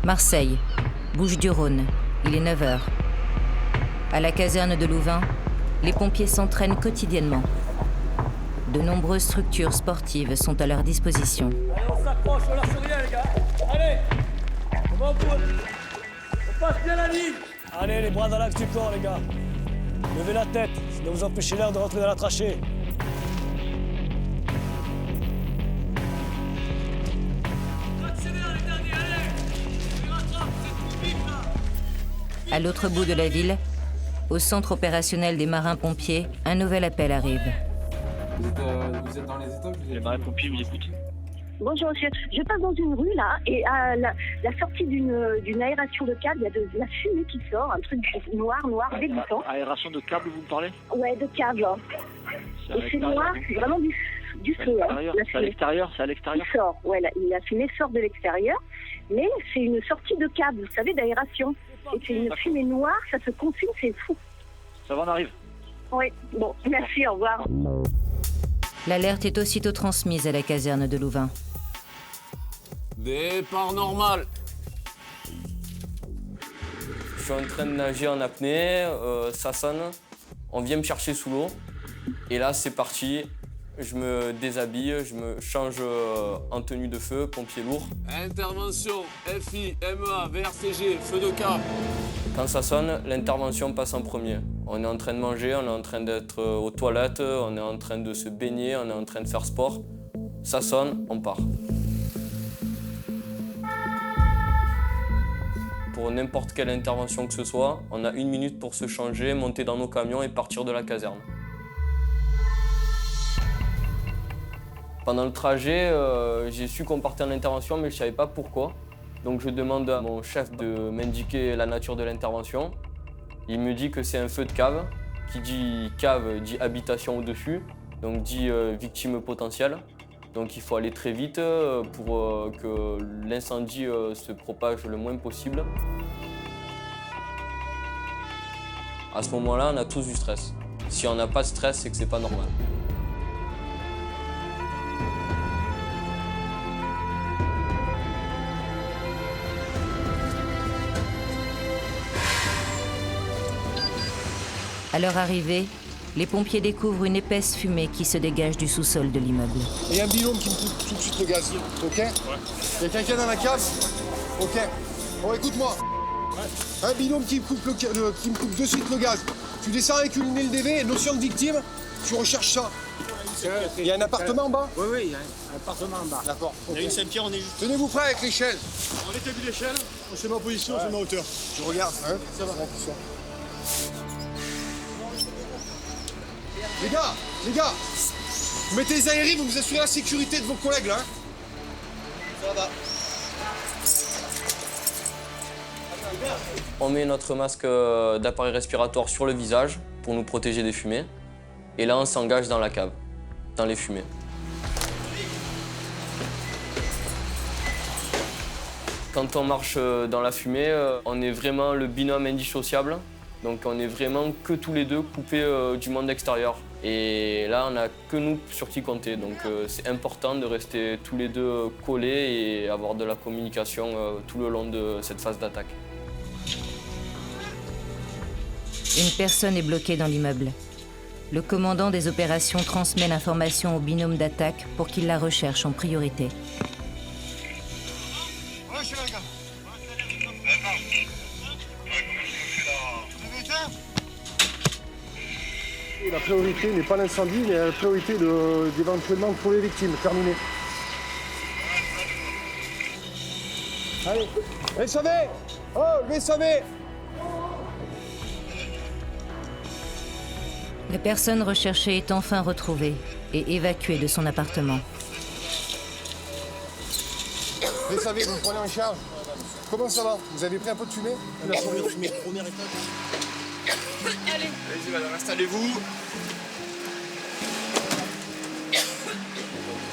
Marseille, Bouches-du-Rhône, il est 9h. À la caserne de Louvain, les pompiers s'entraînent quotidiennement. De nombreuses structures sportives sont à leur disposition. Allez, on s'accroche, on lâche rien, les gars. Allez, on passe bien la ligne. Allez, les bras dans l'axe du corps, les gars. Levez la tête, ça doit vous empêcher l'air de rentrer dans la trachée. À l'autre bout de la ville, au centre opérationnel des marins-pompiers, un nouvel appel arrive. Vous êtes dans les étages? Les marins-pompiers vous écoutent. Bonjour monsieur, je passe dans une rue là et à la sortie d'une aération de câble, il y a de la fumée qui sort, un truc noir, dégoûtant. Aération de câble, vous me parlez? Ouais, de câble. Et c'est noir, c'est vraiment du feu. C'est à l'extérieur, c'est à l'extérieur. Il sort, ouais, la fumée sort de l'extérieur, mais c'est une sortie de câble, vous savez, d'aération. Et c'est une fumée noire, ça se consume, c'est fou. Ça va, on arrive. Oui, bon, merci, au revoir. L'alerte est aussitôt transmise à la caserne de Louvain. Départ normal. Je suis en train de nager en apnée, ça sonne, on vient me chercher sous l'eau. Et là, c'est parti, je me déshabille, je me change en tenue de feu, pompier lourd. Intervention, FI, MEA, VRCG, feu de camp. Quand ça sonne, l'intervention passe en premier. On est en train de manger, on est en train d'être aux toilettes, on est en train de se baigner, on est en train de faire sport. Ça sonne, on part. Pour n'importe quelle intervention que ce soit, on a 1 minute pour se changer, monter dans nos camions et partir de la caserne. Pendant le trajet, j'ai su qu'on partait en intervention, mais je ne savais pas pourquoi. Donc je demande à mon chef de m'indiquer la nature de l'intervention. Il me dit que c'est un feu de cave. Qui dit cave dit habitation au-dessus, donc dit victime potentielle. Donc il faut aller très vite pour que l'incendie se propage le moins possible. À ce moment-là, on a tous du stress. Si on n'a pas de stress, c'est que c'est pas normal. À leur arrivée, les pompiers découvrent une épaisse fumée qui se dégage du sous-sol de l'immeuble. Il y a un binôme qui me coupe tout de suite le gaz, ok? Ouais. Il y a quelqu'un dans la cave? Ok. Bon, écoute-moi. Ouais. Un binôme qui me coupe de suite le gaz. Tu descends avec une LDV, notion de victime, tu recherches ça. Il y a un appartement en bas? Oui, il y a un appartement en bas. D'accord. Il y a une Saint-Pierre, on est juste. Tenez-vous prêts avec l'échelle. On établit l'échelle, on se met en position, on se met en hauteur. Je regarde, hein? Ça va. Les gars, vous mettez les aéries, vous assurez la sécurité de vos collègues là. Hein? Ça va. On met notre masque d'appareil respiratoire sur le visage pour nous protéger des fumées. Et là, on s'engage dans la cave, dans les fumées. Quand on marche dans la fumée, on est vraiment le binôme indissociable. Donc on est vraiment que tous les deux coupés du monde extérieur. Et là, on n'a que nous sur qui compter. Donc c'est important de rester tous les deux collés et avoir de la communication tout le long de cette phase d'attaque. Une personne est bloquée dans l'immeuble. Le commandant des opérations transmet l'information au binôme d'attaque pour qu'il la recherche en priorité. La priorité n'est pas l'incendie, mais la priorité d'éventuellement trouver les victimes. Terminé. Allez, les SAV! Oh, les SAV! La personne recherchée est enfin retrouvée et évacuée de son appartement. Les SAV, vous me prenez en charge. Comment ça va? Vous avez pris un peu de fumée? La première fumée, première étape. Allez, madame, installez-vous.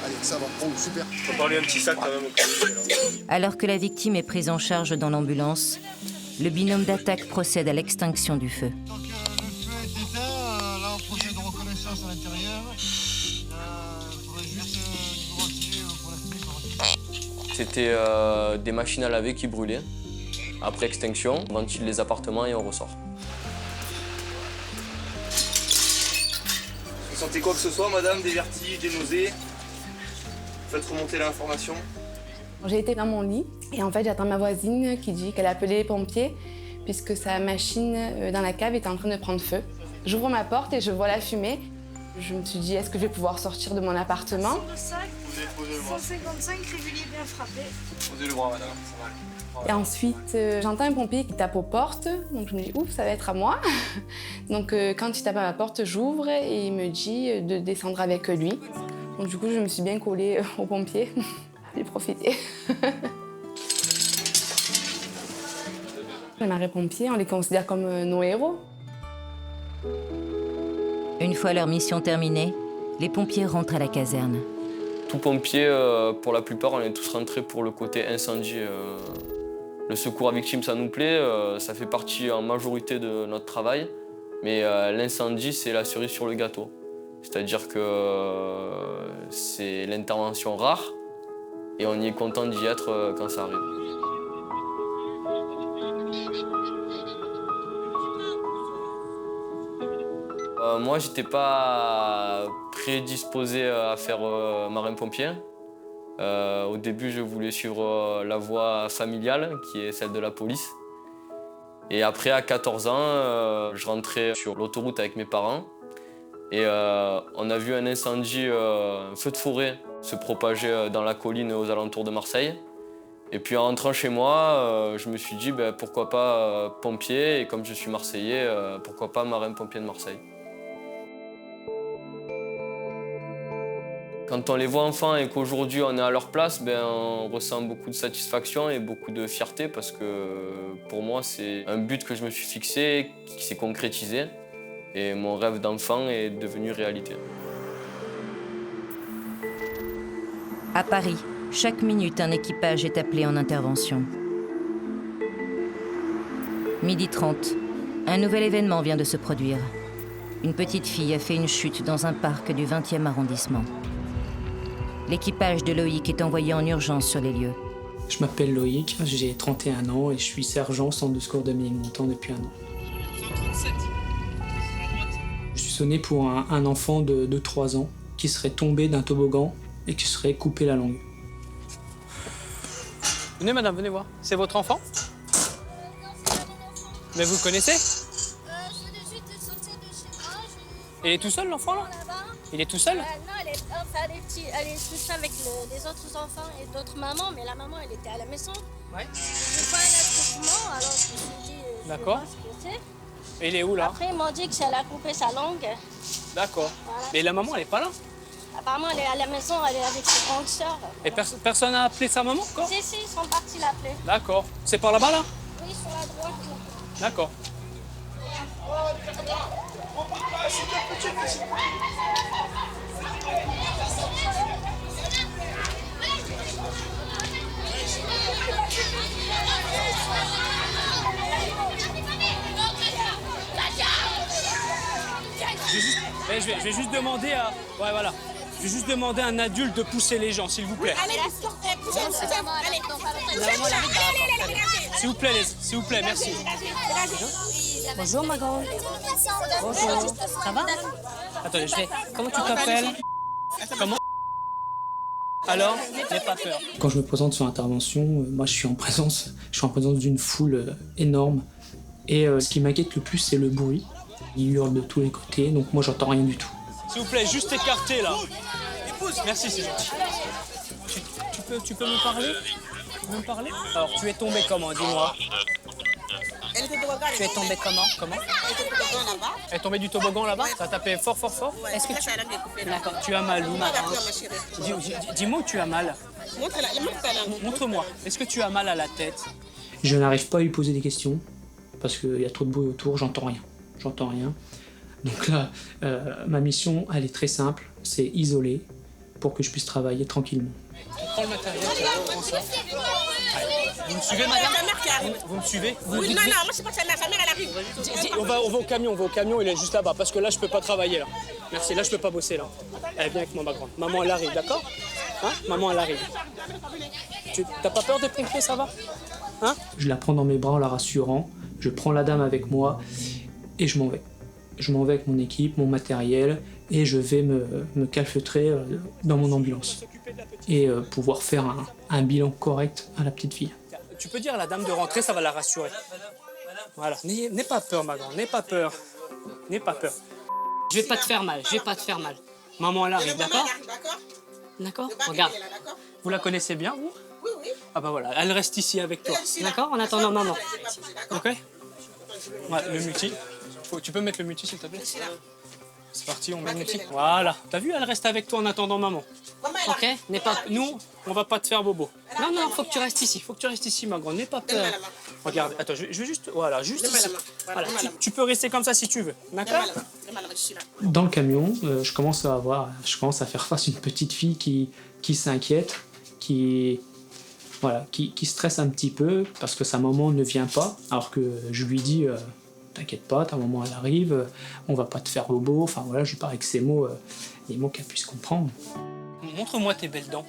Allez, ça va. Oh, super. On parlait un petit sac quand même au cas où. Alors que la victime est prise en charge dans l'ambulance, le binôme d'attaque procède à l'extinction du feu. Donc le feu est éteint, là on procède de reconnaissance à l'intérieur. Il faudrait juste nous retirer pour la fumée. C'était des machines à laver qui brûlaient. Après extinction, on ventile les appartements et on ressort. Vous sentez quoi que ce soit, madame? Des vertiges, des nausées? Faites remonter l'information. J'ai été dans mon lit et en fait j'attends ma voisine qui dit qu'elle a appelé les pompiers puisque sa machine dans la cave est en train de prendre feu. J'ouvre ma porte et je vois la fumée. Je me suis dit, est-ce que je vais pouvoir sortir de mon appartement? 155 réguliers bien frappés. Posez le bras, madame. Ça va. Et ensuite, j'entends un pompier qui tape aux portes. Donc je me dis, ouf, ça va être à moi. Donc quand il tape à ma porte, j'ouvre et il me dit de descendre avec lui. Donc du coup, je me suis bien collée au pompier. J'ai profité. Les marins-pompiers, on les considère comme nos héros. Une fois leur mission terminée, les pompiers rentrent à la caserne. Tout pompier, pour la plupart, on est tous rentrés pour le côté incendie. Le secours à victimes, ça nous plaît, ça fait partie en majorité de notre travail. Mais l'incendie, c'est la cerise sur le gâteau. C'est-à-dire que c'est l'intervention rare et on y est content d'y être quand ça arrive. Moi, j'étais pas prédisposé à faire marin-pompier. Au début, je voulais suivre la voie familiale, qui est celle de la police. Et après, à 14 ans, je rentrais sur l'autoroute avec mes parents. Et on a vu un incendie, un feu de forêt, se propager dans la colline aux alentours de Marseille. Et puis en rentrant chez moi, je me suis dit pourquoi pas pompier, et comme je suis marseillais, pourquoi pas marin-pompier de Marseille. Quand on les voit enfants et qu'aujourd'hui on est à leur place, on ressent beaucoup de satisfaction et beaucoup de fierté parce que pour moi c'est un but que je me suis fixé, qui s'est concrétisé et mon rêve d'enfant est devenu réalité. À Paris, chaque minute un équipage est appelé en intervention. 12h30, un nouvel événement vient de se produire. Une petite fille a fait une chute dans un parc du 20e arrondissement. L'équipage de Loïc est envoyé en urgence sur les lieux. Je m'appelle Loïc, j'ai 31 ans et je suis sergent centre de secours de Ménilmontant depuis 1 an. Je suis sonné pour un enfant de 3 ans qui serait tombé d'un toboggan et qui serait coupé la langue. Venez madame, venez voir. C'est votre enfant? Mais vous le connaissez? Je venais juste de sortir de chez moi. Il est tout seul l'enfant là? Il est tout seul? Non, elle est tout seule avec les autres enfants et d'autres mamans, mais la maman elle était à la maison. Ouais. Je vois un attroupement, alors je me suis dit, je vais D'accord. voir ce que c'est. Et il est où là? Après ils m'ont dit que elle a coupé sa langue. D'accord. Voilà. Mais la maman elle est pas là? Apparemment elle est à la maison, elle est avec ses grandes sœurs. Et personne n'a appelé sa maman encore? Si, ils sont partis l'appeler. D'accord. C'est par là-bas là? Oui, sur la droite. D'accord. Je vais juste demander à... Ouais, voilà. Je vais juste demander à un adulte de pousser les gens, s'il vous plaît. S'il vous plaît, merci. Bonjour ma grande. Bonjour. Ça va? Attendez, je vais... Comment tu t'appelles? Comment? Alors, n'aie pas peur. Quand je me présente sur intervention, moi je suis en présence d'une foule énorme. Et ce qui m'inquiète le plus, c'est le bruit. Il hurle de tous les côtés, donc moi j'entends rien du tout. S'il vous plaît, juste écartez là. Merci, c'est gentil. Tu peux me parler? Tu peux me parler? Alors, tu es tombé comment? Dis-moi. Tu es tombé comment? Comment? Elle est tombée du toboggan là-bas? Ça a tapé fort, fort, fort? Est-ce que tu... D'accord. Tu as mal où? Dis-moi où tu as mal. Montre-moi. Est-ce que tu as mal à la tête? Je n'arrive pas à lui poser des questions, parce qu'il y a trop de bruit autour, j'entends rien. Donc là, ma mission, elle est très simple, c'est isoler pour que je puisse travailler tranquillement. Prends le matériel, prends ça. Vous me suivez, madame? Vous me suivez? Oui, non, moi je sais pas que sa mère elle arrive. On va au camion, il est juste là-bas, parce que là je peux pas travailler là. Merci, là je peux pas bosser là. Elle vient avec moi, ma grande. Maman elle arrive, d'accord? Hein? Maman, elle arrive. T'as pas peur des pompiers, ça va? Hein? Je la prends dans mes bras en la rassurant, je prends la dame avec moi et je m'en vais. Je m'en vais avec mon équipe, mon matériel et je vais me calfeutrer dans mon ambulance et pouvoir faire un bilan correct à la petite fille. Tu peux dire à la dame de rentrer, ça va la rassurer. Voilà, n'aie pas peur, ma grande, n'aie pas peur. N'aie pas peur. Je vais pas te faire mal, je vais pas te faire mal. Maman, elle arrive, d'accord? D'accord? Regarde. Vous la connaissez bien, vous? Oui, oui. Ah bah voilà, elle reste ici avec toi. D'accord? En attendant maman. Ok? Ouais, le multi. Tu peux mettre le multi, s'il te plaît? C'est parti, on met le multi. Voilà. T'as vu, elle reste avec toi en attendant maman. Ok? Nous, on va pas te faire bobo. Non, non, faut que tu restes ici. Faut que tu restes ici, ma grande. N'aie pas peur. Regarde, attends, je vais juste... Voilà, juste ici. Voilà, tu peux rester comme ça si tu veux. D'accord? Dans le camion, je commence à faire face à une petite fille qui s'inquiète, qui stresse un petit peu parce que sa maman ne vient pas, alors que je lui dis t'inquiète pas, ta maman elle arrive, on va pas te faire bobo, enfin voilà, je lui parle avec ces mots, les mots qu'elle puisse comprendre. Montre-moi tes belles dents.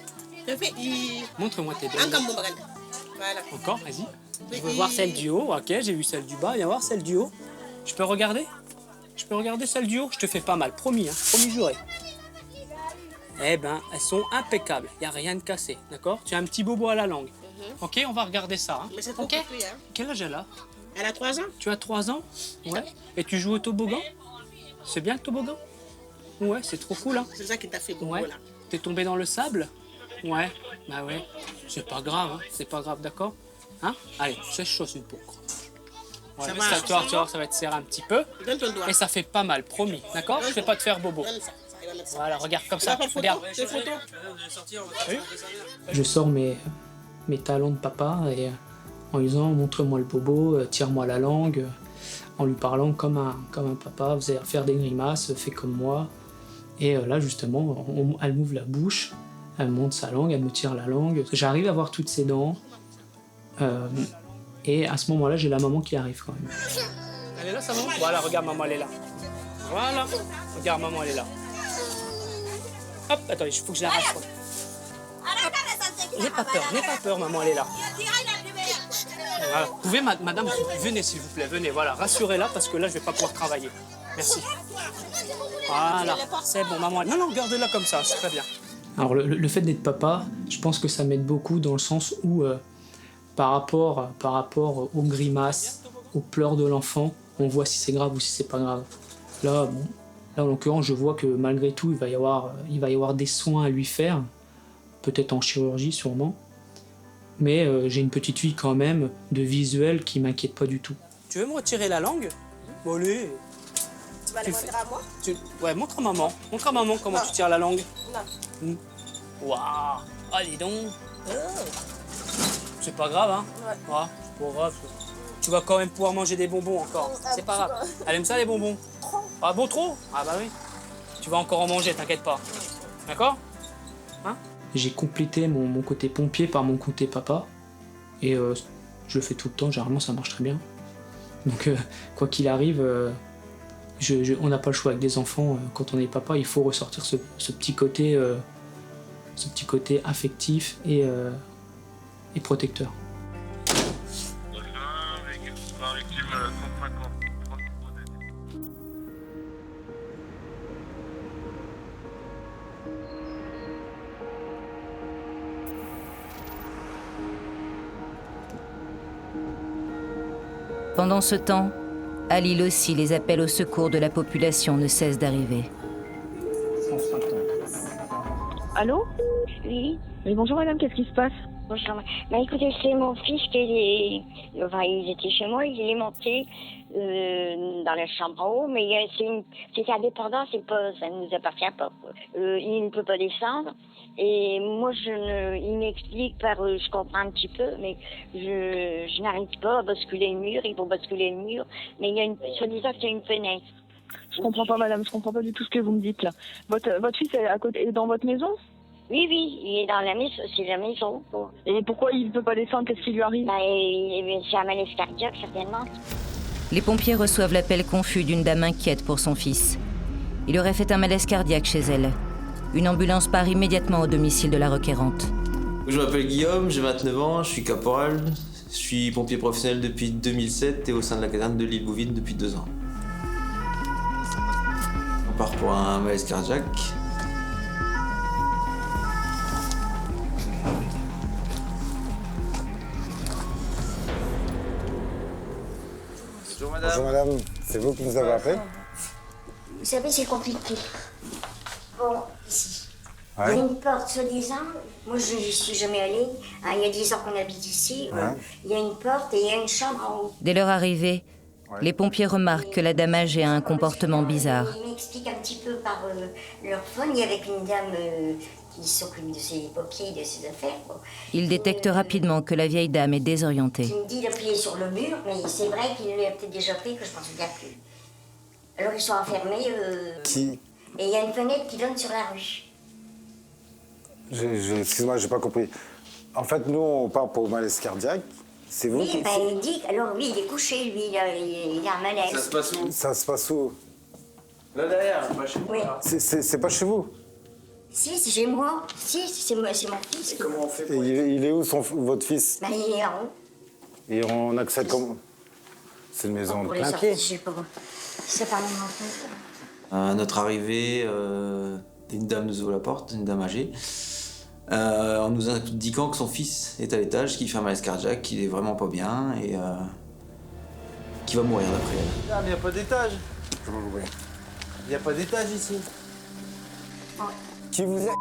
Montre-moi tes belles dents. Voilà. Encore, vas-y. Je veux voir celle du haut, ok, j'ai vu celle du bas, viens voir celle du haut. Je peux regarder? Je peux regarder celle du haut? Je te fais pas mal, promis, hein, promis juré. Eh ben, elles sont impeccables, il n'y a rien de cassé, d'accord? Tu as un petit bobo à la langue. Ok, on va regarder ça. Hein. Mais c'est trop Ok. petit, hein. Quel âge elle a? Elle a 3 ans. Tu as 3 ans? Ouais. Et tu joues au toboggan? C'est bien le toboggan? Ouais, c'est trop cool, hein. C'est ça qui t'a fait bobo, Ouais. là. T'es tombé dans le sable? Ouais. Bah ouais. C'est pas grave, hein. C'est pas grave, d'accord? Hein? Allez, sèche-toi une peau. Ouais, Ça mais va, ça, tu vois, ça va te serrer un petit peu. Donne ton doigt. Et ça fait pas mal, promis, d'accord? Je vais pas te faire bobo. Donne ça. Il va mettre ça. Voilà, regarde comme Tu ça. vas faire photo? Regarde. Des photos? Oui. Je sors mes talons de papa et en lui disant montre-moi le bobo, tire-moi la langue, en lui parlant comme un papa, vous allez faire des grimaces, fais comme moi. Et là justement, elle m'ouvre la bouche, elle me montre sa langue, elle me tire la langue. J'arrive à voir toutes ses dents. Et à ce moment-là, j'ai la maman qui arrive quand même. Elle est là, sa maman? Voilà, regarde, maman, elle est là. Voilà. Regarde, maman, elle est là. Hop, attends, il faut que je la rassure. N'aie pas peur, maman, elle est là. Voilà. Vous pouvez, madame, venez s'il vous plaît, venez, voilà, rassurez-la parce que là, je vais pas pouvoir travailler. Merci. Voilà, c'est bon, maman. Non, non, gardez-la comme ça, c'est très bien. Alors le fait d'être papa, je pense que ça m'aide beaucoup dans le sens où par rapport aux grimaces, aux pleurs de l'enfant, on voit si c'est grave ou si c'est pas grave. Là, en l'occurrence, je vois que malgré tout, il va y avoir des soins à lui faire, peut-être en chirurgie sûrement, mais j'ai une petite fille quand même de visuel qui m'inquiète pas du tout. Tu veux me retirer la langue? Bon, allez. Tu vas le montrer à moi? Ouais, montre à maman. Montre à maman comment tu tires la langue. Non. Waouh! Ah, dis donc! C'est pas grave, hein? Ouais. Bon, grave. Tu vas quand même pouvoir manger des bonbons encore. C'est pas grave. Elle aime ça, les bonbons? Trop. Ah bon, trop? Ah bah oui. Tu vas encore en manger, t'inquiète pas. D'accord? Hein? J'ai complété mon côté pompier par mon côté papa, et je le fais tout le temps, généralement ça marche très bien. Donc quoi qu'il arrive, on n'a pas le choix avec des enfants, quand on est papa, il faut ressortir ce petit côté affectif et protecteur. Pendant ce temps, à Lille aussi, les appels au secours de la population ne cessent d'arriver. Allô? Oui. Oui, bonjour madame, qu'est-ce qui se passe? Bonjour. Bah écoutez, c'est mon fils ils étaient chez moi, il est monté dans la chambre en haut, mais c'est indépendant, ça ne nous appartient pas. Il ne peut pas descendre. Et moi, il m'explique je comprends un petit peu, mais je n'arrive pas à basculer le mur, il faut basculer le mur, mais il y a soi-disant qu'il y a une fenêtre. Je comprends pas madame, je comprends pas du tout ce que vous me dites là. Votre fils est dans votre maison? Oui, il est dans la maison, c'est la maison. Quoi. Et pourquoi il ne peut pas descendre? Qu'est-ce qui lui arrive? C'est un malaise cardiaque, certainement. Les pompiers reçoivent l'appel confus d'une dame inquiète pour son fils. Il aurait fait un malaise cardiaque chez elle. Une ambulance part immédiatement au domicile de la requérante. Je m'appelle Guillaume, j'ai 29 ans, je suis caporal. Je suis pompier professionnel depuis 2007 et au sein de la caserne de l'île Bouvines depuis 2 ans. On part pour un malaise cardiaque. Bonjour madame. Bonjour madame, c'est vous qui nous avez appelé? Vous savez, c'est compliqué. Bon, ici. Ouais. Il y a une porte, soi-disant. Moi, je n'y suis jamais allée. Hein, il y a 10 ans qu'on habite ici. Ouais. Il y a une porte et il y a une chambre en haut. Dès leur arrivée, les pompiers remarquent que la dame âgée a un comportement bizarre. Ils m'expliquent un petit peu par leur phone. Il y avait une dame qui s'occupe de ses papiers, de ses affaires. Quoi. Ils détectent rapidement que la vieille dame est désorientée. Qui me dit d'appuyer sur le mur, mais c'est vrai qu'il l'a peut-être déjà fait, que je m'en souviens plus. Alors ils sont enfermés. Qui? Et il y a une fenêtre qui donne sur la rue. Excuse-moi, j'ai pas compris. En fait, nous, on part pour malaise cardiaque. C'est vous Oui, qui... ben, il dit. Alors lui, il est couché, lui, il a un malaise. Ça se passe où? Ça se passe où? Là derrière, pas chez vous. Oui. C'est pas chez vous? Si, c'est chez moi. Si, c'est mon fils. Et comment on fait pour... il est où votre fils? Ben, il est en haut. Et on accède comment? C'est une maison de Pour les plein sortir, pied. je sais pas. C'est pas mon enfant. À notre arrivée, une dame nous ouvre la porte, une dame âgée, en nous indiquant que son fils est à l'étage, qu'il fait un malaise cardiaque, qu'il est vraiment pas bien et qu'il va mourir d'après elle. Ah, mais il n'y a pas d'étage. Je vais l'ouvrir. Il n'y a pas d'étage ici. Qui vous est?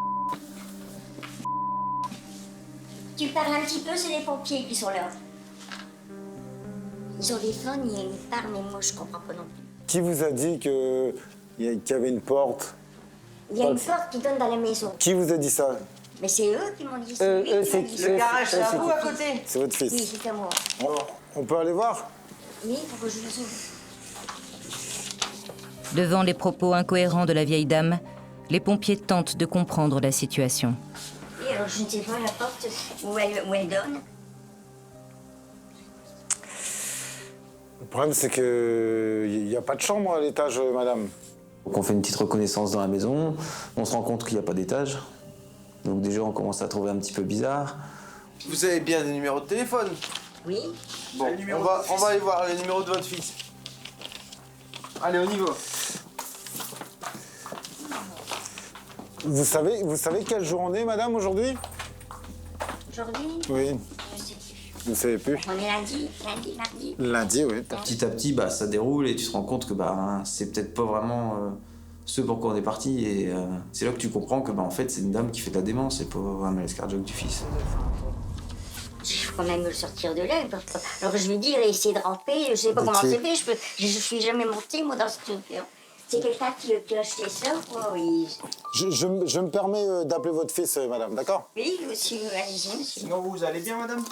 Tu parles un petit peu, c'est les pompiers qui sont là. Ils ont des phones, ils parlent, mais moi je comprends pas non plus. Qui vous a dit qu'il y avait une porte? Il y a une porte qui donne dans la maison. Qui vous a dit ça? Mais c'est eux qui m'ont dit ça. Le garage, c'est à vous à côté. C'est votre fils? Oui, c'est à moi. On peut aller voir? Oui, il faut que je le sauve. Devant les propos incohérents de la vieille dame, les pompiers tentent de comprendre la situation. Oui, alors je ne sais pas la porte où elle donne. Le problème, c'est qu'il n'y a pas de chambre à l'étage, madame. Donc on fait une petite reconnaissance dans la maison, on se rend compte qu'il n'y a pas d'étage. Donc déjà on commence à trouver un petit peu bizarre. Vous avez bien des numéros de téléphone? Oui. Bon, on va aller voir les numéros de votre fils. Allez, on y va. Vous savez quel jour on est, madame, aujourd'hui? Aujourd'hui? Oui. Je sais plus. Vous ne savez plus? On est lundi, mardi. Lundi, oui. Petit à petit, ça déroule et tu te rends compte que c'est peut-être pas vraiment ce pourquoi on est parti. Et c'est là que tu comprends que en fait c'est une dame qui fait de la démence et pas un malaise cardiaque du fils. Il faut quand même le sortir de là. Alors je lui dis, essayer de ramper, je sais pas comment c'est fait, je suis jamais montée moi dans ce truc. C'est quelqu'un qui a acheté ça, quoi, oui. Je me permets d'appeler votre fils, madame, d'accord? Oui, monsieur, allez-y, monsieur. Sinon, vous allez bien, madame?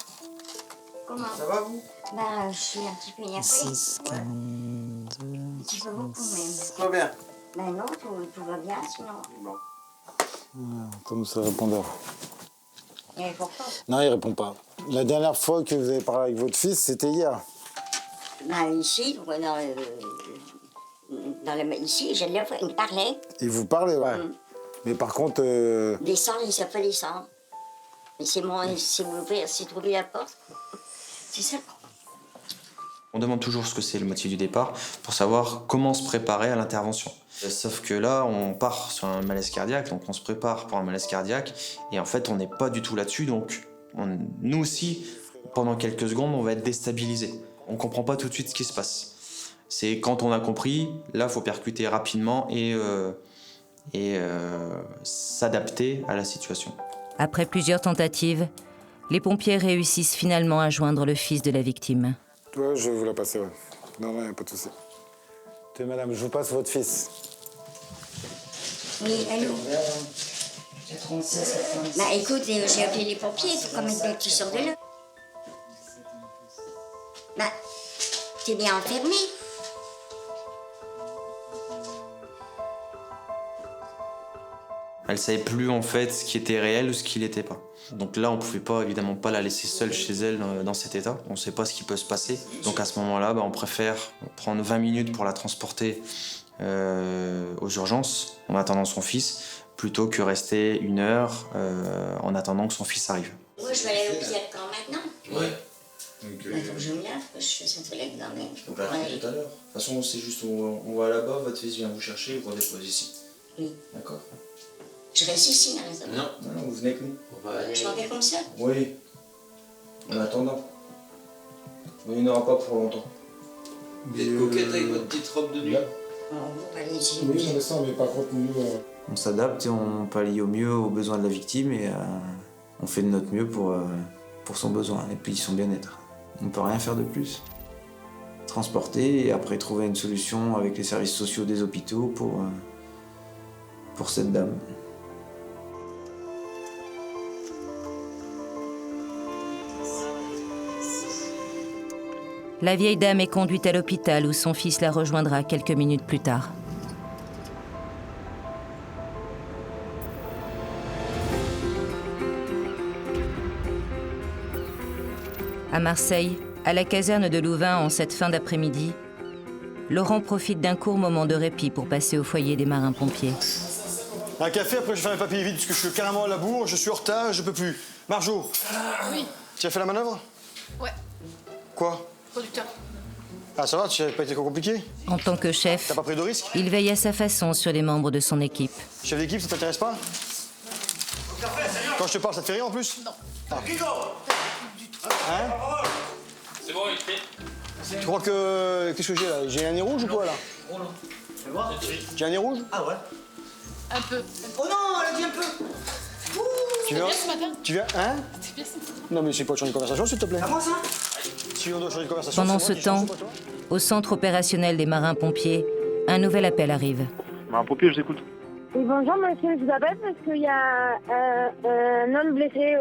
Comment? Ça va, vous? Je suis un petit peu énervée. 6, 42... Un petit peu beaucoup, même. Tout va bien? Non, tout va bien, sinon. Bon. Comme ça, répondeur. Il répond pas. Non, il répond pas. La dernière fois que vous avez parlé avec votre fils, c'était hier. Ici, ici, je l'ai fait, il parlait. Il vous parlait, ouais. Mais par contre... Descendre, il s'appelle descendre. Et c'est trouver la porte. C'est ça. On demande toujours ce que c'est le motif du départ pour savoir comment se préparer à l'intervention. Sauf que là, on part sur un malaise cardiaque, donc on se prépare pour un malaise cardiaque, et en fait, on n'est pas du tout là-dessus, donc nous aussi, pendant quelques secondes, on va être déstabilisés. On comprend pas tout de suite ce qui se passe. C'est quand on a compris, là, il faut percuter rapidement et s'adapter à la situation. Après plusieurs tentatives, les pompiers réussissent finalement à joindre le fils de la victime. Ouais, je vais vous la passer, ouais. Non, il n'y a pas de souci. Tenez, madame, je vous passe votre fils. Oui, allô? Écoute, j'ai appelé les pompiers, il faut quand même que tu sors de là. T'es bien enfermé. Elle savait plus en fait ce qui était réel ou ce qui l'était pas. Donc là, on pouvait pas, évidemment pas la laisser seule chez elle dans cet état. On sait pas ce qui peut se passer. Donc à ce moment-là, on préfère prendre 20 minutes pour la transporter aux urgences en attendant son fils plutôt que rester 1 heure en attendant que son fils arrive. Moi, je vais aller au pied quand maintenant. Ouais. Il faut que je me lave, parce que je suis entre les dents. Donc là, tout à l'heure. De toute façon, c'est juste, on va là-bas, votre fils vient vous chercher et vous redépose ici. Oui. D'accord. Je reste ici, à la maison. Non, vous venez avec nous. Je m'en vais comme ça. Oui. En attendant. Mais il n'aura pas pour longtemps. Vous êtes coquette avec votre petite robe de nuit. Oui, mais ça, on n'est pas contenu. On s'adapte et on pallie au mieux aux besoins de la victime et on fait de notre mieux pour son besoin et puis son bien-être. On ne peut rien faire de plus. Transporter et après trouver une solution avec les services sociaux des hôpitaux pour cette dame. La vieille dame est conduite à l'hôpital où son fils la rejoindra quelques minutes plus tard. À Marseille, à la caserne de Louvain en cette fin d'après-midi, Laurent profite d'un court moment de répit pour passer au foyer des marins-pompiers. Un café, après je vais faire mes papiers vite parce que je suis carrément à la bourre, je suis en retard, je peux plus. Marjo. Oui. Tu as fait la manœuvre? Ouais. Quoi? Producteur. Ah ça va, tu n'avais pas été compliqué? En tant que chef, t'as pas pris de risque? Il veille à sa façon sur les membres de son équipe. Chef d'équipe, ça t'intéresse pas? Quand je te parle, ça te fait rire en plus? Non. Ah. Hein? C'est bon, il fait. Tu crois que... Qu'est-ce que j'ai là? J'ai un nez rouge ou quoi là? J'ai un nez rouge? Ah ouais. Un peu. Oh non, elle a dit un peu. Tu viens? bien ce matin? Tu viens? Hein? C'est bien ce matin. Non mais c'est pas de changer de conversation s'il te plaît. À moi ça? Si on doit changer de conversation. Pendant ce temps, au centre opérationnel des marins-pompiers, un nouvel appel arrive. Marins-pompiers, je vous écoute. Oui, bonjour monsieur, je vous appelle parce qu'il y a un homme blessé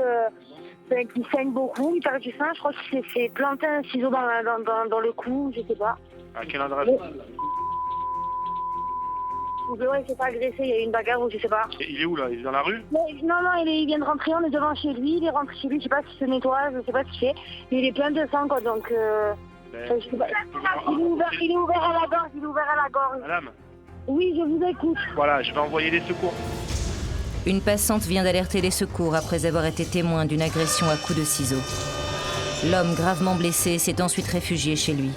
qui saigne beaucoup, il perd du sang, je crois qu'il s'est planté un ciseau dans le cou, je sais pas. À quelle adresse? Ouais, il s'est pas agressé, il y a eu une bagarre ou je sais pas. Et il est où là? Il est dans la rue? Non, il vient de rentrer, on est devant chez lui, il est rentré chez lui, je sais pas s'il se nettoie, je sais pas ce qu'il fait. Il est plein de sang quoi, donc je sais pas. Il est ouvert à la gorge, Madame? Oui, je vous écoute. Voilà, je vais envoyer les secours. Une passante vient d'alerter les secours après avoir été témoin d'une agression à coups de ciseaux. L'homme gravement blessé s'est ensuite réfugié chez lui.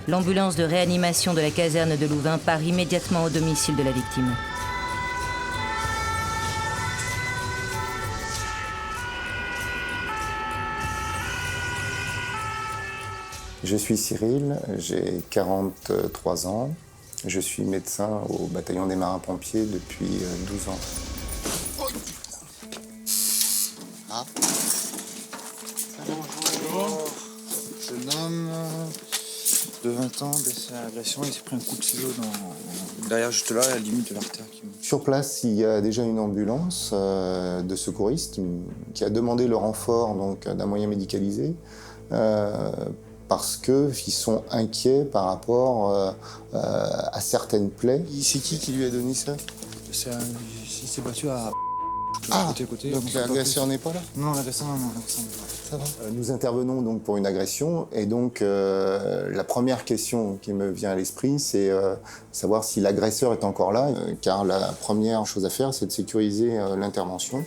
L'ambulance de réanimation de la caserne de Louvain part immédiatement au domicile de la victime. Je suis Cyril, j'ai 43 ans. Je suis médecin au bataillon des marins-pompiers depuis 12 ans. Ah. Bonjour. Jeune homme de 20 ans, blessé à l'agression, il s'est pris un coup de ciseau derrière, juste là, à la limite de l'artère. Sur place, il y a déjà une ambulance de secouristes qui a demandé le renfort d'un moyen médicalisé parce qu'ils sont inquiets par rapport à certaines plaies. C'est qui lui a donné ça? Il s'est battu à... côté. Donc l'agresseur n'est pas là? Non, l'agresseur non. Ça va. Nous intervenons donc pour une agression et donc la première question qui me vient à l'esprit, c'est savoir si l'agresseur est encore là, car la première chose à faire, c'est de sécuriser l'intervention.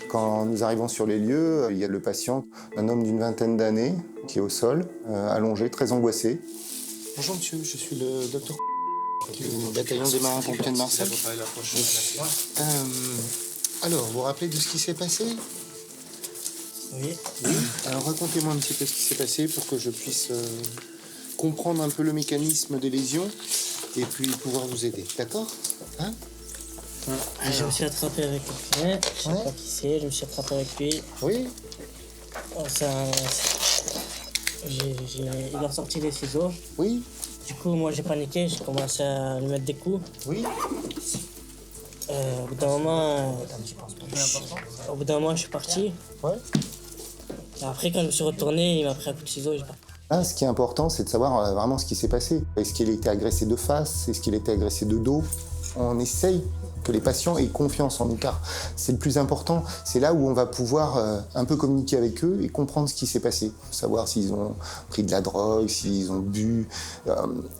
Quand nous arrivons sur les lieux, il y a le patient, un homme d'une vingtaine d'années, qui est au sol, allongé, très angoissé. Bonjour monsieur, je suis le docteur du bataillon des marins-pompiers de Marseille. Alors, vous vous rappelez de ce qui s'est passé? Oui. Alors racontez-moi un petit peu ce qui s'est passé pour que je puisse comprendre un peu le mécanisme des lésions et puis pouvoir vous aider, d'accord? Hein? Je me suis attrapé avec quelqu'un, je sais pas qui c'est, je me suis attrapé avec lui. Oui. Il a sorti les ciseaux. Oui. Du coup, moi j'ai paniqué, j'ai commencé à lui mettre des coups. Oui. Au bout d'un moment, je suis parti. Ouais. Et après, quand je me suis retourné, il m'a pris un coup de ciseau et je suis parti. Là, ce qui est important, c'est de savoir vraiment ce qui s'est passé. Est-ce qu'il a été agressé de face? Est-ce qu'il a été agressé de dos? On essaye que les patients aient confiance en nous, car c'est le plus important. C'est là où on va pouvoir un peu communiquer avec eux et comprendre ce qui s'est passé. Savoir s'ils ont pris de la drogue, s'ils ont bu.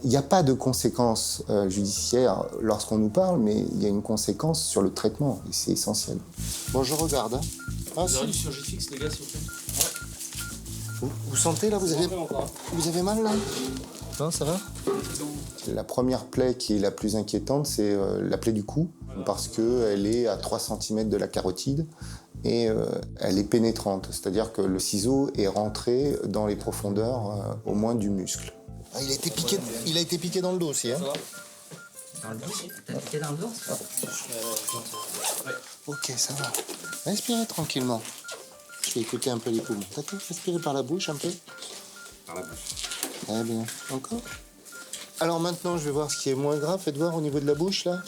Il n'y a pas de conséquences judiciaires lorsqu'on nous parle, mais il y a une conséquence sur le traitement, et c'est essentiel. Bon, je regarde. Hein. Ah, Vous aurez du chirurgie fixe, les gars, s'il vous plaît. Vous sentez là, vous avez mal là? Non, ça va? La première plaie qui est la plus inquiétante, c'est la plaie du cou, parce qu'elle est à 3 cm de la carotide et elle est pénétrante, c'est-à-dire que le ciseau est rentré dans les profondeurs au moins du muscle. Ah, il a été piqué dans le dos aussi, hein? Dans le dos aussi? T'as piqué dans le dos? Ok, ça va. Respirez tranquillement. Je vais écouter un peu les poumons. D'accord? Respirez par la bouche un peu. Par la bouche. Très bien. Encore? Alors maintenant, je vais voir ce qui est moins grave. Faites voir au niveau de la bouche, là.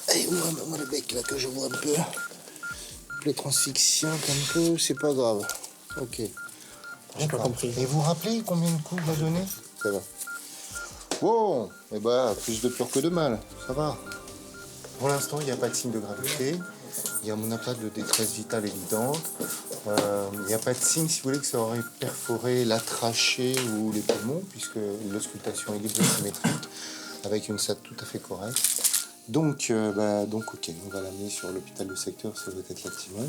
Allez, ouvrez-moi le bec, là, que je vois un peu. Les transfixiantes un peu, c'est pas grave. Ok. J'ai pas compris. Et vous vous rappelez combien de coups m'a donné? Ça va. Bon, eh ben, plus de peur que de mal. Ça va. Pour l'instant, il n'y a pas de signe de gravité. Il n'y a pas de détresse vitale évidente. Il n'y a pas de signe, si vous voulez, que ça aurait perforé la trachée ou les poumons, puisque l'auscultation est libre et symétrique, avec une SAT tout à fait correcte. Donc, ok, on va l'amener sur l'hôpital de secteur, ça va être l'optimum.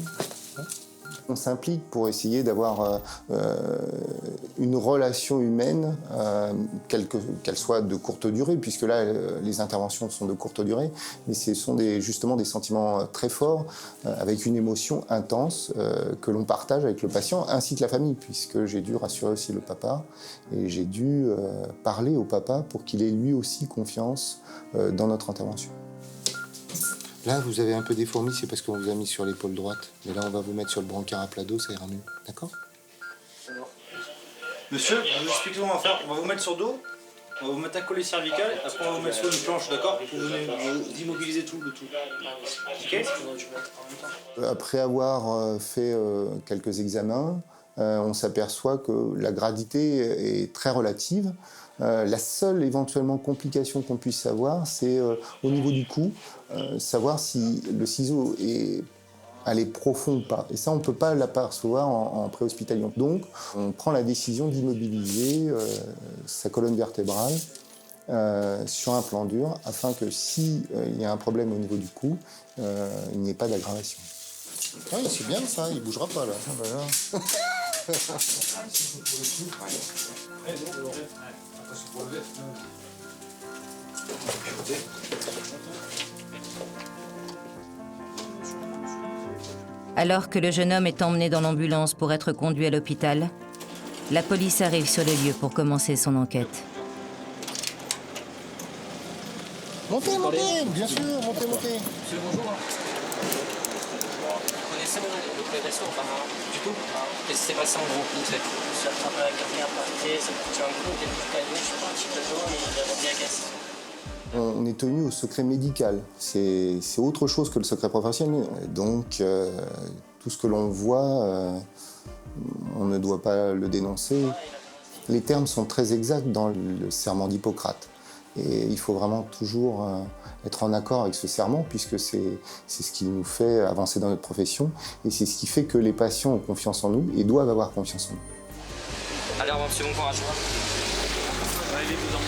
On s'implique pour essayer d'avoir une relation humaine, qu'elle soit de courte durée, puisque là, les interventions sont de courte durée, mais ce sont justement des sentiments très forts, avec une émotion intense que l'on partage avec le patient, ainsi que la famille, puisque j'ai dû rassurer aussi le papa, et j'ai dû parler au papa pour qu'il ait lui aussi confiance dans notre intervention. Là, vous avez un peu défourmi, c'est parce qu'on vous a mis sur l'épaule droite. Mais là, on va vous mettre sur le brancard à plat dos, ça ira mieux. D'accord? Monsieur, je vous explique ce qu'on va faire. On va vous mettre sur dos, on va vous mettre un collet cervical, après on va vous mettre sur une planche, d'accord? Pour vous immobiliser tout, le tout. Ok? Après avoir fait quelques examens, on s'aperçoit que la gravité est très relative. La seule éventuellement complication qu'on puisse avoir, c'est au niveau du cou, savoir si le ciseau est allé profond ou pas. Et ça, on ne peut pas l'apercevoir en préhospitalier. Donc, on prend la décision d'immobiliser sa colonne vertébrale sur un plan dur, afin que s'il y a un problème au niveau du cou, il n'y ait pas d'aggravation. Oui, c'est bien ça, il ne bougera pas là. Voilà. Alors que le jeune homme est emmené dans l'ambulance pour être conduit à l'hôpital, la police arrive sur les lieux pour commencer son enquête. Montez, bien sûr, montez. Monsieur, bonjour. Vous connaissez l'opération, enfin, du tout? Qu'est-ce qui s'est passé en gros? Je suis attrapé avec quelqu'un par pied, c'est parti un coup, j'ai pris je suis parti de dos et il avait bien cassé. On est tenu au secret médical. C'est autre chose que le secret professionnel. Donc, tout ce que l'on voit, on ne doit pas le dénoncer. Les termes sont très exacts dans le serment d'Hippocrate. Et il faut vraiment toujours être en accord avec ce serment, puisque c'est ce qui nous fait avancer dans notre profession. Et c'est ce qui fait que les patients ont confiance en nous et doivent avoir confiance en nous. Allez, au revoir, monsieur, bon courage. Allez, vous en.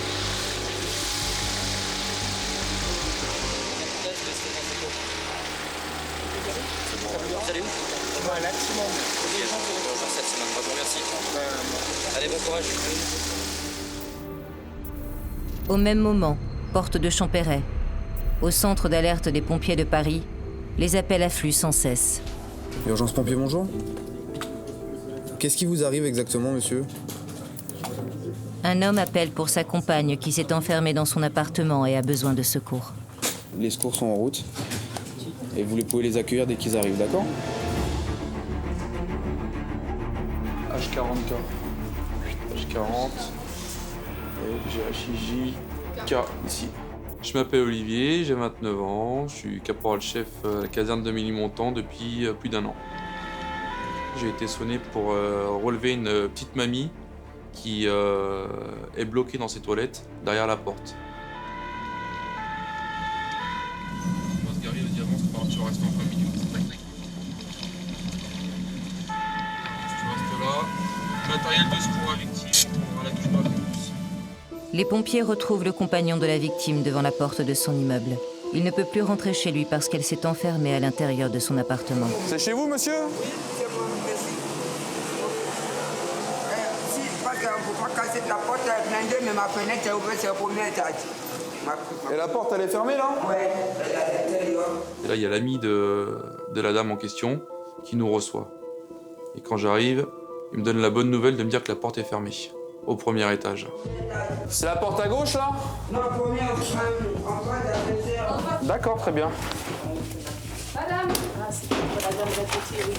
Vous allez où? Moi, là, Simon. Bonjour, cette semaine, je vous remercie. Allez, bon courage. Au même moment, porte de Champéret, au centre d'alerte des pompiers de Paris, les appels affluent sans cesse. Urgence pompier, bonjour. Qu'est-ce qui vous arrive exactement, monsieur? Un homme appelle pour sa compagne qui s'est enfermée dans son appartement et a besoin de secours. Les secours sont en route et vous pouvez les accueillir dès qu'ils arrivent, d'accord? H40K. H40. Et GHIJ-K ici. Je m'appelle Olivier, j'ai 29 ans, je suis caporal-chef à la caserne de Ménilmontant depuis plus d'1 an. J'ai été sonné pour relever une petite mamie qui est bloquée dans ses toilettes derrière la porte. matériel de secours à victime, on la touche pas plus. Les pompiers retrouvent le compagnon de la victime devant la porte de son immeuble. Il ne peut plus rentrer chez lui parce qu'elle s'est enfermée à l'intérieur de son appartement. C'est chez vous, monsieur? Oui, c'est bon, merci. Si, parce qu'on ne peut pas casser la porte, elle est blindée, mais ma fenêtre est ouverte, c'est au premier étage. Et la porte, elle est fermée, là? Oui, elle est à l'intérieur. Et là, il y a l'ami de la dame en question qui nous reçoit. Et quand j'arrive, il me donne la bonne nouvelle de me dire que la porte est fermée, au premier étage. C'est la porte à gauche, là? Non, premier, en bas de la deuxième. D'accord, très bien. Madame c'est pour la dame d'à côté, oui.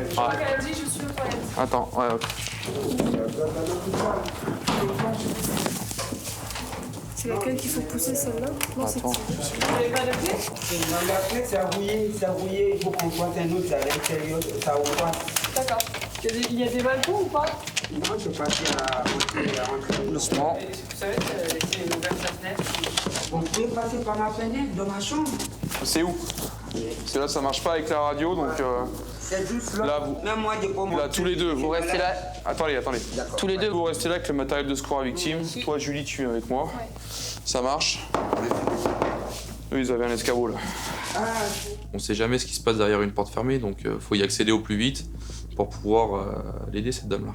Je crois qu'elle a dit je suis aux toilettes. Attends, ouais, ok. C'est quelqu'un qu'il faut pousser celle-là? Non, c'est Attends. Vous n'avez pas de clé? La clé, c'est rouillé, il faut qu'on voit un autre à l'intérieur, ça ouvre pas. D'accord. Il y a des balcons ou pas? Non, je suis parti à rentrer. Doucement. Vous savez, laissez ouverte la fenêtre. Vous pouvez passer par ma fenêtre de ma chambre. C'est où? Parce que là, ça marche pas avec la radio, donc... C'est juste là. Là, vous... Même moi, je peux Là, tous les deux, vous restez là. Attendez. D'accord. Tous les deux, vous restez là avec le matériel de secours à victime. Toi, Julie, tu es avec moi. Ouais. Ça marche. Eux, ils avaient un escabeau, là. On sait jamais ce qui se passe derrière une porte fermée, donc faut y accéder au plus vite pour pouvoir l'aider, cette dame-là.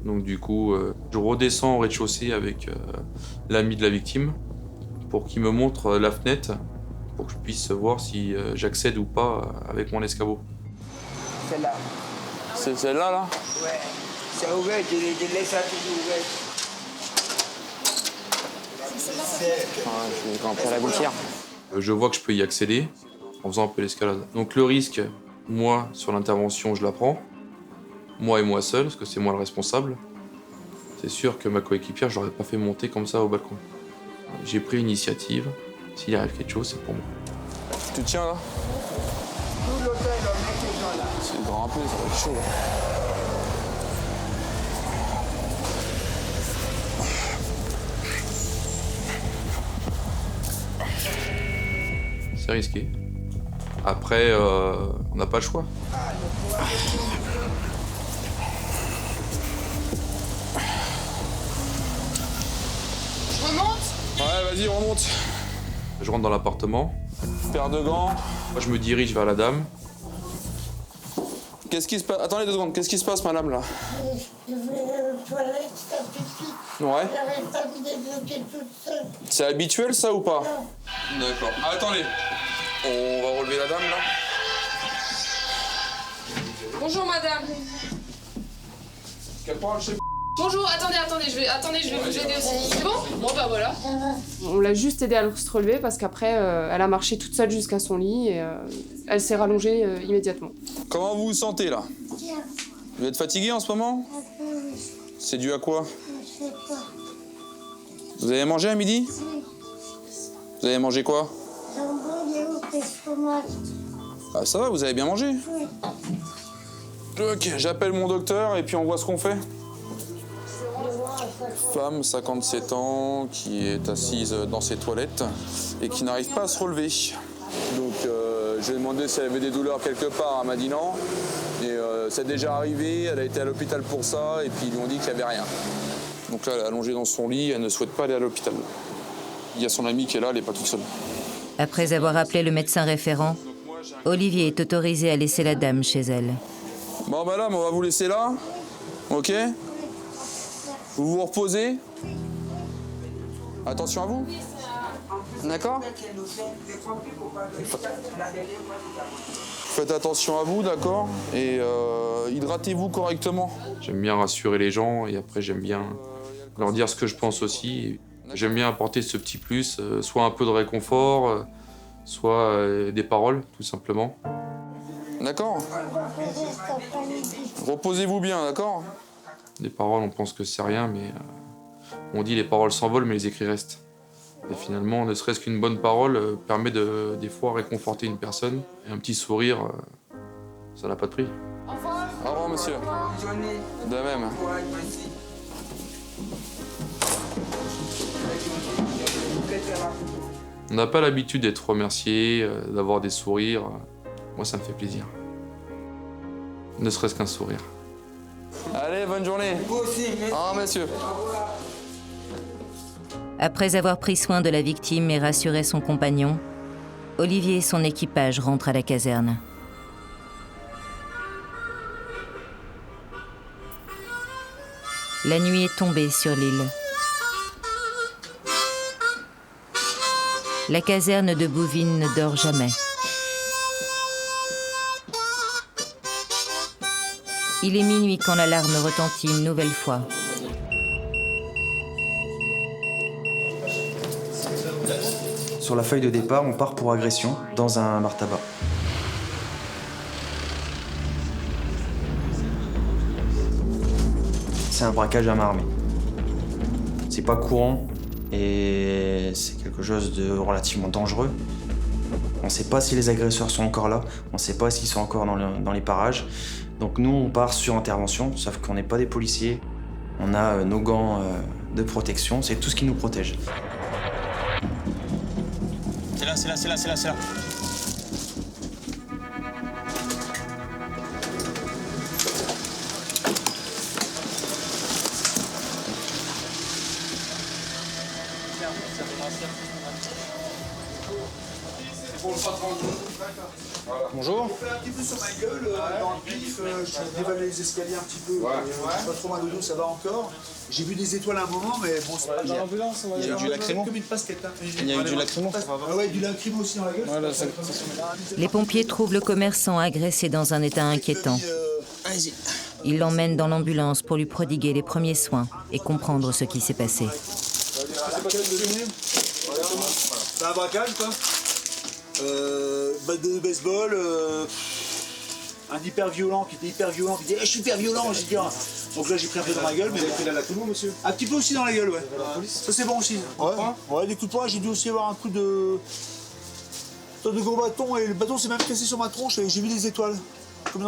Donc du coup, je redescends au rez-de-chaussée avec l'ami de la victime pour qu'il me montre la fenêtre pour que je puisse voir si j'accède ou pas avec mon escabeau. Celle-là. C'est celle-là, là? Ouais. C'est ouvert, je laisse ça toujours ouvert. Je vais grimper à la gouttière. Je vois que je peux y accéder en faisant un peu l'escalade. Donc le risque, moi, sur l'intervention, je la prends. Moi et moi seul, parce que c'est moi le responsable. C'est sûr que ma coéquipière, je l'aurais pas fait monter comme ça au balcon. J'ai pris l'initiative. S'il arrive quelque chose, c'est pour moi. Tu te tiens là? Tout l'hôtel, le mec est là. C'est grimper, ça va être chaud. C'est risqué. Après, on n'a pas le choix. Je remonte? Ouais, vas-y, remonte. Je rentre dans l'appartement. Paire de gants. Moi, je me dirige vers la dame. Qu'est-ce qui se passe? Attendez 2 secondes. Qu'est-ce qui se passe, madame, là? Je vais aux toilettes, ça suffit. Ouais. J'arrive pas à me débloquer toute seule. C'est habituel, ça, ou pas? Non. D'accord. Ah, attendez. On va relever la dame, là. Bonjour madame. Bonjour, attendez, je vais vous aider aussi. C'est bon? Bon bah voilà. On l'a juste aidé à se relever parce qu'après, elle a marché toute seule jusqu'à son lit et elle s'est rallongée immédiatement. Comment vous vous sentez, là? Bien. Vous êtes fatigué en ce moment? C'est dû à quoi? Je sais pas. Vous avez mangé à midi? Oui. Vous avez mangé quoi? Jambon, yaourt et fromage. Ah, ça va, vous avez bien mangé? Oui. Ok, j'appelle mon docteur et puis on voit ce qu'on fait. Femme, 57 ans, qui est assise dans ses toilettes et qui n'arrive pas à se relever. Donc j'ai demandé si elle avait des douleurs quelque part, elle m'a dit non. Et c'est déjà arrivé, elle a été à l'hôpital pour ça et puis ils lui ont dit qu'il n'y avait rien. Donc là, elle est allongée dans son lit, elle ne souhaite pas aller à l'hôpital. Il y a son amie qui est là, elle n'est pas toute seule. Après avoir appelé le médecin référent, Olivier est autorisé à laisser la dame chez elle. Bon, madame, on va vous laisser là. Ok? Vous vous reposez. Attention à vous. D'accord? Faites attention à vous, d'accord? Et hydratez-vous correctement. J'aime bien rassurer les gens et après j'aime bien leur dire ce que je pense aussi. J'aime bien apporter ce petit plus, soit un peu de réconfort, soit des paroles, tout simplement. D'accord? Reposez-vous bien, d'accord? Des paroles, on pense que c'est rien, mais on dit les paroles s'envolent, mais les écrits restent. Et finalement, ne serait-ce qu'une bonne parole permet de, des fois, réconforter une personne. Et un petit sourire, ça n'a pas de prix. Au revoir. Au revoir, monsieur. De même. On n'a pas l'habitude d'être remercié, d'avoir des sourires. Moi, ça me fait plaisir. Ne serait-ce qu'un sourire. Allez, bonne journée. Vous aussi, merci. Au revoir, monsieur. Après avoir pris soin de la victime et rassuré son compagnon, Olivier et son équipage rentrent à la caserne. La nuit est tombée sur l'île. La caserne de Bouvines ne dort jamais. Il est minuit quand l'alarme retentit une nouvelle fois. Sur la feuille de départ, on part pour agression dans un bar tabac. C'est un braquage à main armée. C'est pas courant et c'est quelque chose de relativement dangereux. On ne sait pas si les agresseurs sont encore là, on ne sait pas s'ils sont encore dans les parages. Donc nous, on part sur intervention, sauf qu'on n'est pas des policiers. On a nos gants de protection, c'est tout ce qui nous protège. C'est là, c'est là, c'est là, c'est là, c'est là. Bonjour. Je fais un petit peu sur ma gueule, dans le pif, je dévale les escaliers un petit peu. J'ai pas trop mal au dos, ça va encore. J'ai vu des étoiles à un moment, mais bon, c'est pas dans l'ambulance. Il y a eu du lacrymo. Comme une basket. Il y a eu du lacrymo. Ah ouais, du lacrymo aussi dans la gueule. Les pompiers trouvent le commerçant agressé dans un état inquiétant. Ils l'emmènent dans l'ambulance pour lui prodiguer les premiers soins et comprendre ce qui s'est passé. C'est un braquage, quoi. Batte de baseball, un hyper violent qui était hyper violent, qui disait je suis hyper violent, j'ai dit. Donc là j'ai pris un peu dans ma gueule, mais vous avez pris la tout le monde, monsieur. Un petit peu aussi dans la gueule, ouais. Ça c'est bon aussi. Ouais, des coups de poing, j'ai dû aussi avoir un coup de gros bâton et le bâton s'est même cassé sur ma tronche et j'ai vu des étoiles. Comme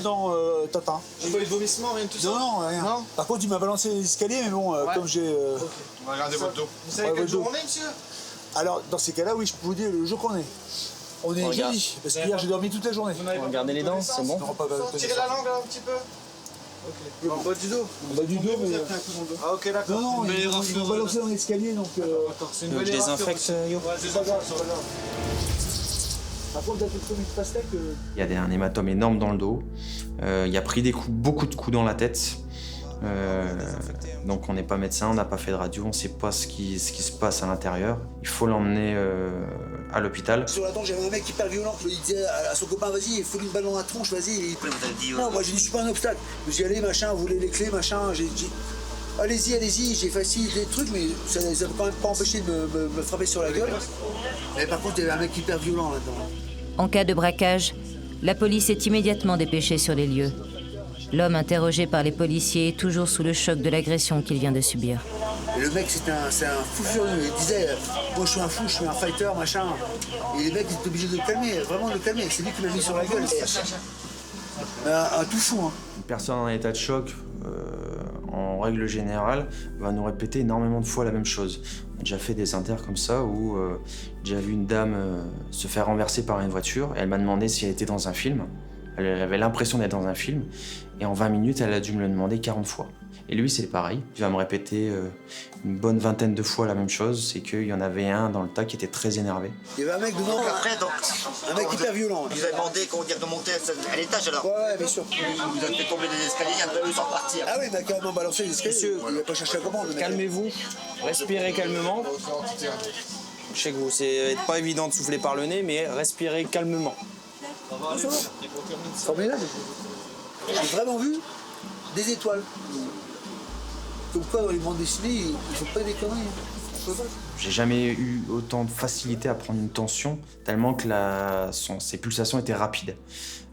dans Tintin. J'ai pas eu de vomissement, rien de tout ça? Non, rien. Non. Par contre, il m'a balancé les escaliers, mais bon, comme j'ai. On va regarder votre dos. Vous savez quel jour on est, monsieur? Alors, dans ces cas-là, oui, je peux vous dire le jour qu'on est. On est jeudi, parce qu'hier j'ai dormi toute la journée. Regardez les dents, c'est bon. Tirez la langue là un petit peu. Ok. En bas du dos. En bas du dos, mais. Ah, ok, d'accord. Non, ils m'ont balancé dans l'escalier, donc. C'est une bonne désinfecte, Yo. Ouais, c'est pas grave, c'est pas grave. Par contre, t'as fait trop une pastèque. Il y a un hématome énorme dans le dos. Il a pris des coups, beaucoup de coups dans la tête. Donc on n'est pas médecin, on n'a pas fait de radio, on ne sait pas ce qui se passe à l'intérieur. Il faut l'emmener à l'hôpital. Sur la dent, j'avais un mec hyper violent, il disait à son copain, vas-y, il faut lui une balle dans la tronche, vas-y. Non, moi j'ai dit, je suis pas un obstacle. Je me suis dit, allez, machin, vous voulez les clés, machin. J'ai dit, allez-y, j'ai facilité des trucs, mais ça ne m'a quand même pas empêché de me frapper sur la gueule. Mais par contre, il y avait un mec hyper violent là-dedans. En cas de braquage, la police est immédiatement dépêchée sur les lieux. L'homme interrogé par les policiers est toujours sous le choc de l'agression qu'il vient de subir. Et le mec, c'est un fou furieux. Il disait, moi je suis un fou, je suis un fighter, machin. Et les mecs, ils étaient obligés de le calmer, vraiment de le calmer. C'est lui qui m'a mis sur la gueule. Un tout fou, hein. Une personne en état de choc, en règle générale, va nous répéter énormément de fois la même chose. On a déjà fait des inters comme ça où j'ai vu une dame se faire renverser par une voiture et elle m'a demandé si elle était dans un film. Elle avait l'impression d'être dans un film et en 20 minutes, elle a dû me le demander 40 fois. Et lui, c'est pareil. Il va me répéter une bonne vingtaine de fois la même chose. C'est qu'il y en avait un dans le tas qui était très énervé. Il y avait un mec devant, Après, donc, un mec hyper violent. vous avez demandé comment dire de monter à l'étage alors? Ouais, bien sûr. Il vous a fait tomber des escaliers, il a fallu s'en partir. Ah oui, il m'a carrément balancé les escaliers. Il n'a pas cherché à comprendre. Calmez-vous, respirez calmement. Je sais que vous, c'est pas évident de souffler par le nez, mais respirez calmement. Formidable. J'ai vraiment vu des étoiles. Comme quoi, dans les bandes dessinées, il faut pas des conneries. J'ai jamais eu autant de facilité à prendre une tension, tellement que ses pulsations étaient rapides.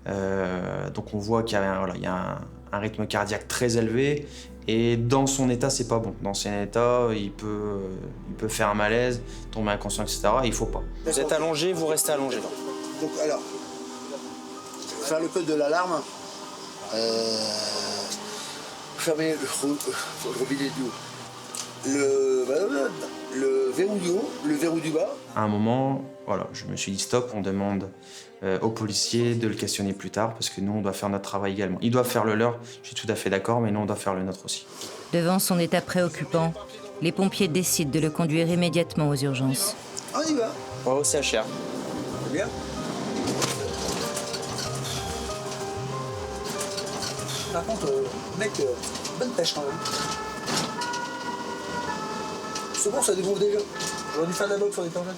Donc on voit qu'il y a un rythme cardiaque très élevé, et dans son état, c'est pas bon. Dans son état, il peut faire un malaise, tomber inconscient, etc. Et il faut pas. Vous êtes allongé, vous restez allongé. Donc alors, faire le code de l'alarme, fermer le robinet du haut, le verrou du haut, le verrou du bas. À un moment, voilà, je me suis dit stop, on demande aux policiers de le questionner plus tard parce que nous, on doit faire notre travail également. Ils doivent faire le leur, je suis tout à fait d'accord, mais nous, on doit faire le nôtre aussi. Devant son état préoccupant, les pompiers décident de le conduire immédiatement aux urgences. On y va. Au CHR. C'est bien. Par contre, mec, bonne pêche quand même. C'est bon, ça dégonfle déjà. J'aurais dû faire de la log sur les tangentes.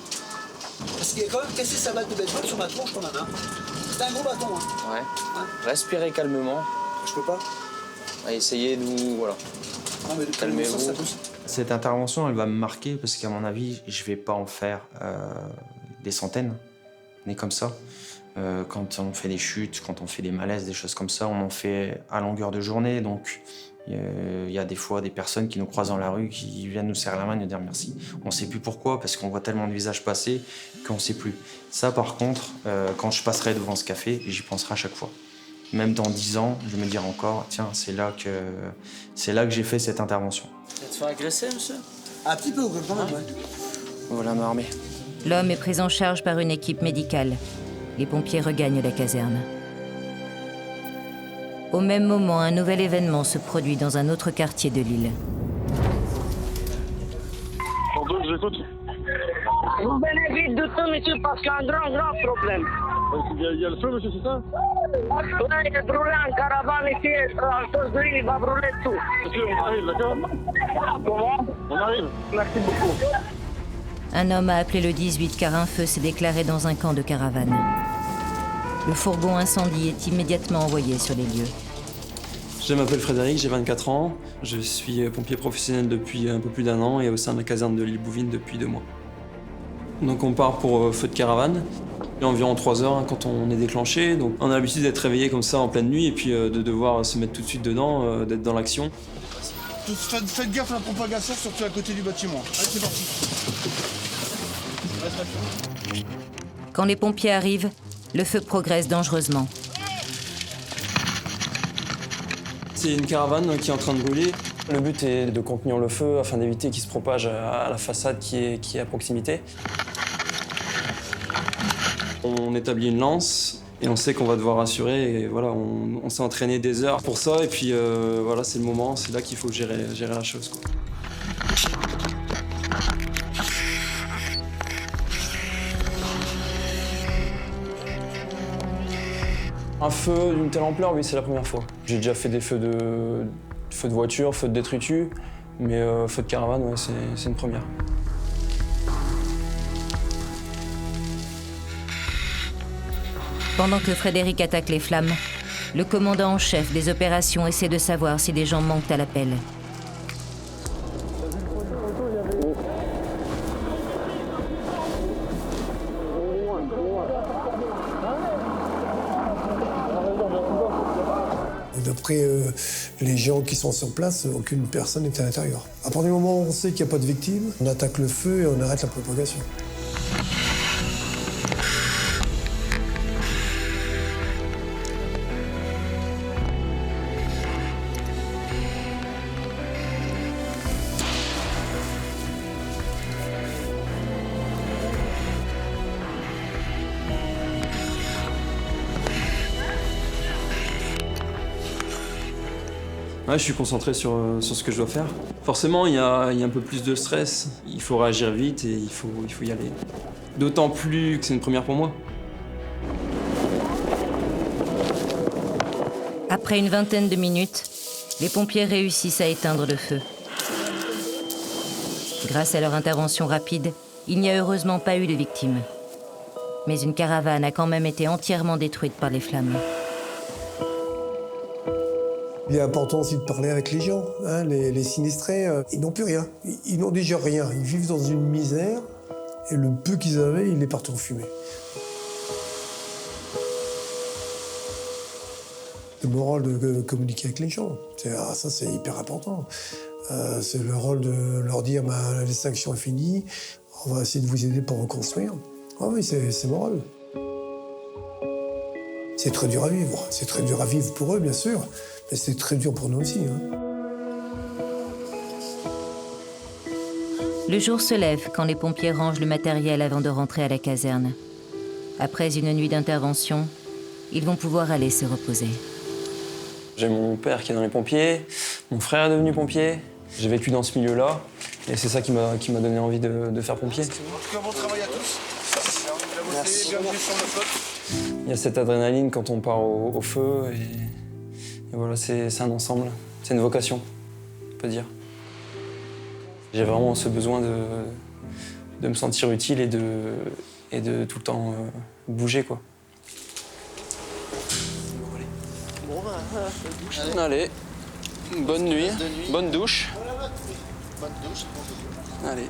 Parce qu'il a quand même cassé sa batte de baseball sur ma tronche quand même. Hein. C'est un gros bâton. Hein. Ouais. Hein. Respirez calmement. Je peux pas. Essayez de vous... Voilà. Non, mais calmez-vous. Cette intervention, elle va me marquer parce qu'à mon avis, je vais pas en faire des centaines, mais comme ça. Quand on fait des chutes, quand on fait des malaises, des choses comme ça, on en fait à longueur de journée. Donc, il y a des fois des personnes qui nous croisent dans la rue, qui viennent nous serrer la main et nous dire merci. On ne sait plus pourquoi, parce qu'on voit tellement de visages passer qu'on ne sait plus. Ça, par contre, quand je passerai devant ce café, j'y penserai à chaque fois. Même dans 10 ans, je vais me dire encore, tiens, c'est là que j'ai fait cette intervention. Tu vas te faire agresser, monsieur? Un petit peu, quand même, ouais. Voilà ma armée. L'homme est pris en charge par une équipe médicale. Les pompiers regagnent la caserne. Au même moment, un nouvel événement se produit dans un autre quartier de l'île. Pardon, je vous écoute. Vous venez vite de tout, monsieur, parce qu'il y a un grand problème. Il y a le feu, monsieur, c'est ça? Ouais, il est brûlé en caravane ici, à cause de lui, il va brûler tout. Monsieur, on arrive, d'accord? Comment? On arrive. Merci beaucoup. Un homme a appelé le 18 car un feu s'est déclaré dans un camp de caravane. Le fourgon incendie est immédiatement envoyé sur les lieux. Je m'appelle Frédéric, j'ai 24 ans. Je suis pompier professionnel depuis un peu plus d'1 an et au sein de la caserne de l'île Bouvines depuis 2 mois. Donc on part pour feu de caravane. Il y a environ 3 heures quand on est déclenché. Donc on a l'habitude d'être réveillé comme ça en pleine nuit et puis de devoir se mettre tout de suite dedans, d'être dans l'action. Faites gaffe à la propagation, surtout à côté du bâtiment. Allez, c'est parti. Quand les pompiers arrivent, le feu progresse dangereusement. C'est une caravane qui est en train de brûler. Le but est de contenir le feu afin d'éviter qu'il se propage à la façade qui est à proximité. On établit une lance et on sait qu'on va devoir assurer. Et voilà, on s'est entraîné des heures pour ça et puis voilà, c'est le moment, c'est là qu'il faut gérer la chose, quoi. Un feu d'une telle ampleur, oui, c'est la première fois. J'ai déjà fait des feux de voiture, feux de détritus, mais feu de caravane, ouais, c'est une première. Pendant que Frédéric attaque les flammes, le commandant en chef des opérations essaie de savoir si des gens manquent à l'appel. D'après les gens qui sont sur place, aucune personne n'est à l'intérieur. À partir du moment où on sait qu'il n'y a pas de victimes, on attaque le feu et on arrête la propagation. Ouais, je suis concentré sur ce que je dois faire. Forcément, il y a un peu plus de stress. Il faut réagir vite et il faut y aller. D'autant plus que c'est une première pour moi. Après une vingtaine de minutes, les pompiers réussissent à éteindre le feu. Grâce à leur intervention rapide, il n'y a heureusement pas eu de victimes. Mais une caravane a quand même été entièrement détruite par les flammes. Il est important aussi de parler avec les gens, hein, les sinistrés. Ils n'ont plus rien. Ils n'ont déjà rien. Ils vivent dans une misère. Et le peu qu'ils avaient, il est parti en fumée. Le moral de communiquer avec les gens. Ça, c'est hyper important. C'est le rôle de leur dire la distinction est finie. On va essayer de vous aider pour reconstruire. Ah oui, c'est moral. C'est très dur à vivre. C'est très dur à vivre pour eux, bien sûr. Mais c'est très dur pour nous aussi. Hein. Le jour se lève quand les pompiers rangent le matériel avant de rentrer à la caserne. Après une nuit d'intervention, ils vont pouvoir aller se reposer. J'ai mon père qui est dans les pompiers, mon frère est devenu pompier. J'ai vécu dans ce milieu-là et c'est ça qui m'a donné envie de faire pompier. Bon travail à tous. Merci. Bienvenue sur le flotte. Il y a cette adrénaline quand on part au feu et voilà, c'est un ensemble, c'est une vocation, on peut dire. J'ai vraiment ce besoin de me sentir utile et de tout le temps bouger, quoi. Allez, bonne nuit, bonne douche. Bonne douche. Allez.